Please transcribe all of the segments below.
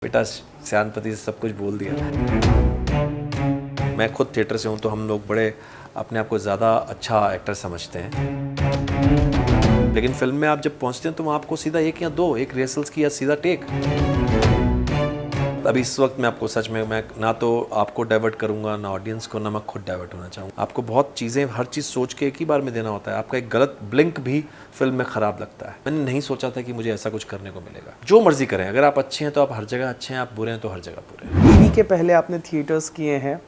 बेटा सयानपति से सब कुछ बोल दिया। मैं खुद थिएटर से हूँ तो हम लोग बड़े अपने आप को ज़्यादा अच्छा एक्टर समझते हैं, लेकिन फिल्म में आप जब पहुँचते हैं तो वहाँ आपको सीधा एक या दो एक रिहर्सल्स की या सीधा टेक। अभी इस वक्त मैं आपको सच में मैं ना तो आपको डाइवर्ट करूंगा ना ऑडियंस को, ना मैं खुद डाइवर्ट होना चाहूँगा। आपको बहुत चीज़ें हर चीज़ सोच के एक ही बार में देना होता है। आपका एक गलत ब्लिंक भी फिल्म में ख़राब लगता है। मैंने नहीं सोचा था कि मुझे ऐसा कुछ करने को मिलेगा। जो मर्जी करें, अगर आप अच्छे हैं तो आप हर जगह अच्छे हैं, आप बुरे हैं तो हर जगह बुरे हैं। टीवी के पहले आपने थिएटर्स किए हैं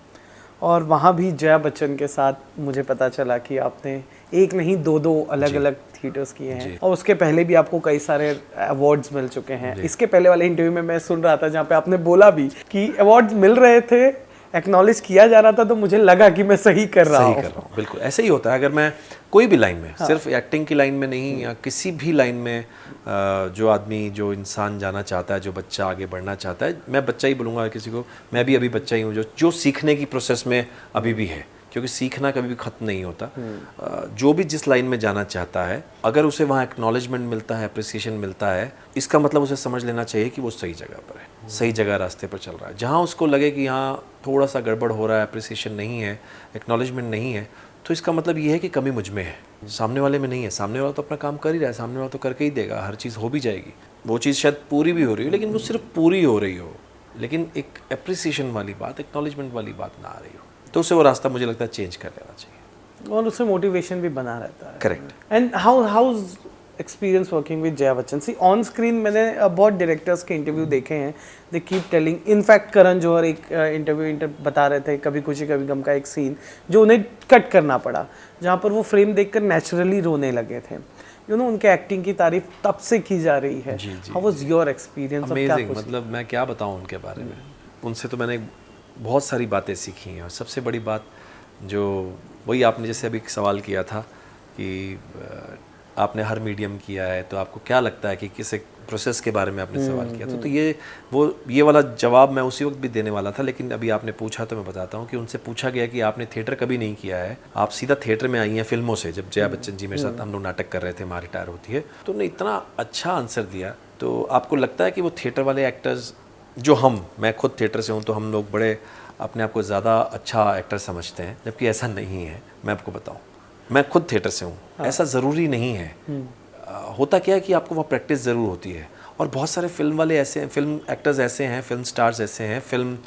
और वहाँ भी जया बच्चन के साथ मुझे पता चला कि आपने एक नहीं दो अलग अलग थिएटर्स किए हैं और उसके पहले भी आपको कई सारे अवार्ड्स मिल चुके हैं। इसके पहले वाले इंटरव्यू में मैं सुन रहा था जहाँ पे आपने बोला भी कि अवार्ड्स मिल रहे थे, एक्नॉलेज किया जा रहा था, तो मुझे लगा कि मैं सही कर रहा हूँ। बिल्कुल ऐसे ही होता है। अगर मैं कोई भी लाइन में, सिर्फ एक्टिंग की लाइन में नहीं या किसी भी लाइन में, जो आदमी जो इंसान जाना चाहता है, जो बच्चा आगे बढ़ना चाहता है, मैं बच्चा ही बोलूँगा किसी को, मैं भी अभी बच्चा ही हूँ जो सीखने की प्रोसेस में अभी भी है, क्योंकि सीखना कभी भी ख़त्म नहीं होता। जो भी जिस लाइन में जाना चाहता है, अगर उसे वहाँ एक्नॉलेजमेंट मिलता है, अप्रिसिएशन मिलता है, इसका मतलब उसे समझ लेना चाहिए कि वो सही जगह पर है, सही जगह रास्ते पर चल रहा है। जहाँ उसको लगे कि यहाँ थोड़ा सा गड़बड़ हो रहा है, अप्रिसिएशन नहीं है, एक्नॉलेजमेंट नहीं है, तो इसका मतलब ये है कि कमी मुझ में है, सामने वाले में नहीं है। सामने वाला तो अपना काम कर ही रहा है, सामने वाला तो करके ही देगा, हर चीज़ हो भी जाएगी। वो चीज़ शायद पूरी भी हो रही हो, लेकिन वो सिर्फ पूरी हो रही हो, लेकिन एक अप्रिसिएशन वाली बात, एक्नॉलेजमेंट वाली बात ना आ रही हो, तो उसे वो रास्ता मुझे लगता है चेंज कर लेना चाहिए और उससे मोटिवेशन भी बना रहता है। Correct. And how experience working with Jaya Bachchan? See on screen मैंने बहुत डायरेक्टर्स के इंटरव्यू देखे हैं, they keep telling, in fact Karan Johar एक इंटरव्यू बता रहे थे कभी खुशी कभी गम का एक सीन जो उन्हें कट करना पड़ा, जहाँ पर वो फ्रेम देखकर नेचुरली रोने लगे थे। उनके एक्टिंग की तारीफ तब से की जा रही है। How was your experience? Amazing. मतलब मैं क्या बताऊँ उनके बारे में। उनसे तो मैंने बहुत सारी बातें सीखी हैं, और सबसे बड़ी बात जो वही आपने जैसे अभी सवाल किया था कि आपने हर मीडियम किया है, तो आपको क्या लगता है कि किस एक प्रोसेस के बारे में आपने सवाल किया था, तो ये वाला जवाब मैं उसी वक्त भी देने वाला था, लेकिन अभी आपने पूछा तो मैं बताता हूँ कि उनसे पूछा गया कि आपने थिएटर कभी नहीं किया है, आप सीधा थिएटर में आई हैं फिल्मों से। जब जया बच्चन जी मेरे साथ हम लोग नाटक कर रहे थे, माँ रिटायर होती है, तो उन्होंने इतना अच्छा आंसर दिया। तो आपको लगता है कि वो थिएटर वाले एक्टर्स जो मैं खुद थिएटर से हूँ तो हम लोग बड़े अपने आप को ज़्यादा अच्छा एक्टर समझते हैं, जबकि ऐसा नहीं है। मैं आपको बताऊँ, मैं खुद थिएटर से हूँ। ऐसा ज़रूरी नहीं है। होता क्या है कि आपको वहाँ प्रैक्टिस ज़रूर होती है, और बहुत सारे फिल्म वाले ऐसे हैं, फिल्म एक्टर्स ऐसे हैं, फिल्म स्टार्स ऐसे हैं, फिल्म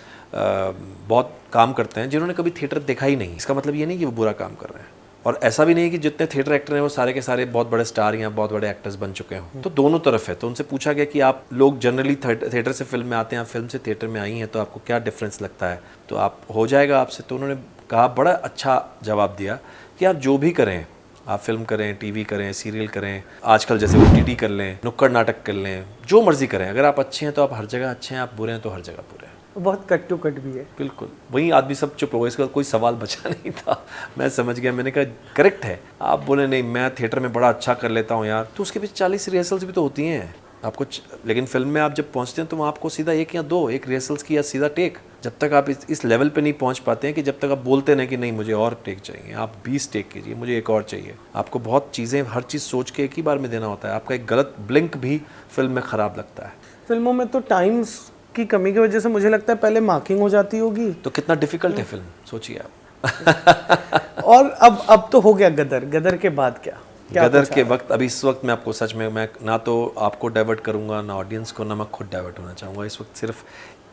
बहुत काम करते हैं जिन्होंने कभी थिएटर देखा ही नहीं। इसका मतलब ये नहीं कि वो बुरा काम कर रहे हैं, और ऐसा भी नहीं कि जितने थिएटर एक्टर हैं वो सारे के सारे बहुत बड़े स्टार या बहुत बड़े एक्टर्स बन चुके हों। तो दोनों तरफ है। तो उनसे पूछा गया कि आप लोग जनरली थिएटर से फिल्म में आते हैं, आप फिल्म से थिएटर में आई हैं, तो आपको क्या डिफरेंस लगता है, तो आप हो जाएगा आपसे। तो उन्होंने कहा, बड़ा अच्छा जवाब दिया कि आप जो भी करें, आप फिल्म करें, टीवी करें, सीरियल करें, आजकल जैसे OTT कर लें, नुक्कड़ नाटक कर लें, जो मर्जी करें, अगर आप अच्छे हैं तो आप हर जगह अच्छे हैं, आप बुरे हैं तो हर जगह बुरे हैं। बहुत कट टू कट भी है। बिल्कुल। वही आदमी सब चुप हो गए, इसके बाद कोई सवाल बचा नहीं था। मैं समझ गया, मैंने कहा करेक्ट है। आप बोले नहीं मैं थिएटर में बड़ा अच्छा कर लेता हूँ यार, तो उसके पीछे 40 रिहर्सल्स भी तो होती हैं आपको। लेकिन फिल्म में आप जब पहुँचते हैं तो वहाँ आपको सीधा एक या दो एक रिहर्सल्स की या सीधा टेक। जब तक आप इस लेवल पे नहीं पहुँच पाते हैं कि जब तक आप बोलते नहीं कि नहीं मुझे और टेक चाहिए, आप 20 टेक कीजिए, मुझे एक और चाहिए। आपको बहुत चीज़ें हर चीज़ सोच के एक ही बार में देना होता है। आपका एक गलत ब्लिंक भी फिल्म में ख़राब लगता है। फिल्मों में तो टाइम्स की कमी की वजह से मुझे लगता है पहले मार्किंग हो जाती होगी, तो कितना डिफिकल्ट है फिल्म, सोचिए आप। और अब तो हो गया गदर के बाद क्या गदर के वक्त, अभी इस वक्त मैं आपको सच में मैं ना तो आपको डाइवर्ट करूंगा ना ऑडियंस को, ना मैं खुद डाइवर्ट होना चाहूँगा। इस वक्त सिर्फ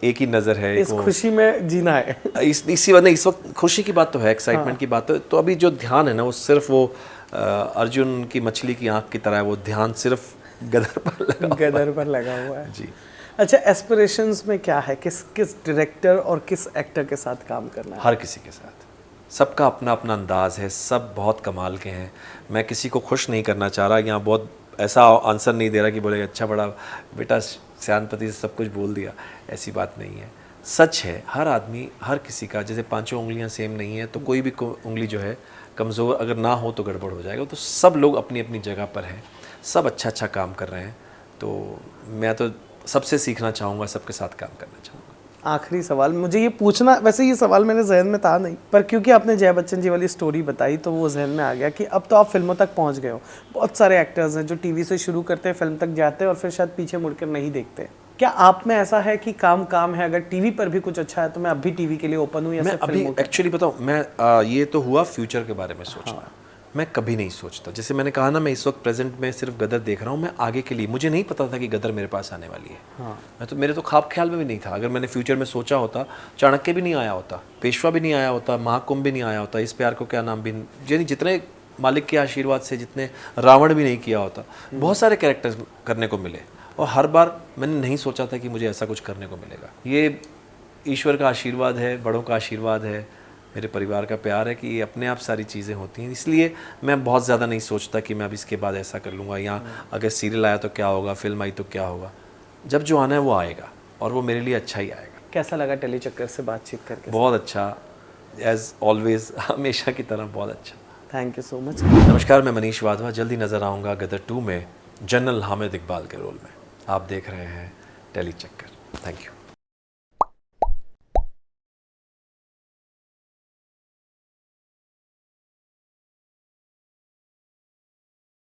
एक ही नज़र है, इस खुशी में जीना है। इस वक्त खुशी की बात तो है, एक्साइटमेंट की बात तो अभी जो ध्यान है ना वो सिर्फ वो अर्जुन की मछली की आँख की तरह है, वो ध्यान सिर्फ गदर पर लगा हुआ है। जी। अच्छा, एस्पिरेशंस में क्या है? किस डायरेक्टर और किस एक्टर के साथ काम करना है? हर किसी के साथ, सबका अपना अपना अंदाज़ है, सब बहुत कमाल के हैं। मैं किसी को खुश नहीं करना चाह रहा, यहाँ बहुत ऐसा आंसर नहीं दे रहा कि बोले अच्छा बड़ा बेटा सयानपति से सब कुछ बोल दिया, ऐसी बात नहीं है। सच है, हर आदमी, हर किसी का, जैसे पांचों उंगलियां सेम नहीं है, तो कोई भी उंगली जो है कमज़ोर अगर ना हो तो गड़बड़ हो जाएगा। तो सब लोग अपनी अपनी जगह पर हैं, सब अच्छा अच्छा काम कर रहे हैं। तो मैं तो सबसे सीखना चाहूँगा, सबके साथ काम करना चाहूँगा। आखिरी सवाल मुझे ये पूछना, वैसे ये सवाल मेरे जहन में था नहीं, पर क्योंकि आपने जया बच्चन जी वाली स्टोरी बताई तो वो जहन में आ गया कि अब तो आप फिल्मों तक पहुंच गए हो। बहुत सारे एक्टर्स हैं जो टीवी से शुरू करते हैं, फिल्म तक जाते हैं और फिर शायद पीछे मुड़कर नहीं देखते। क्या आप में ऐसा है कि काम काम है, अगर टीवी पर भी कुछ अच्छा है तो मैं अभी टीवी के लिए ओपन हूँ या मैं सिर्फ अभी फिल्मों के? एक्चुअली बताऊँ, मैं ये तो हुआ फ्यूचर के बारे में सोचना। मैं कभी नहीं सोचता, जैसे मैंने कहा ना, मैं इस वक्त प्रेजेंट में सिर्फ गदर देख रहा हूँ। मैं आगे के लिए, मुझे नहीं पता था कि गदर मेरे पास आने वाली है। मैं तो, मेरे तो ख्वाब ख्याल में भी नहीं था। अगर मैंने फ्यूचर में सोचा होता, चाणक्य भी नहीं आया होता, पेशवा भी नहीं आया होता, महाकुंभ भी नहीं आया होता, इस प्यार को क्या नाम भी, यानी जितने मालिक के आशीर्वाद से, जितने रावण भी नहीं किया होता, बहुत सारे कैरेक्टर्स करने को मिले। और हर बार मैंने नहीं सोचा था कि मुझे ऐसा कुछ करने को मिलेगा। ये ईश्वर का आशीर्वाद है, बड़ों का आशीर्वाद है, मेरे परिवार का प्यार है कि ये अपने आप सारी चीज़ें होती हैं। इसलिए मैं बहुत ज़्यादा नहीं सोचता कि मैं अब इसके बाद ऐसा कर लूँगा, या अगर सीरियल आया तो क्या होगा, फिल्म आई तो क्या होगा। जब जो आना है वो आएगा, और वो मेरे लिए अच्छा ही आएगा। कैसा लगा टेली चक्कर से बातचीत करके? बहुत अच्छा, एज ऑलवेज, हमेशा की तरह बहुत अच्छा। Thank you so much. नमस्कार, मैं मनीष वाधवा। जल्दी नज़र आऊँगा गदर 2 में जनरल हामिद इकबाल के रोल में। आप देख रहे हैं टेली चक्कर। Thank you.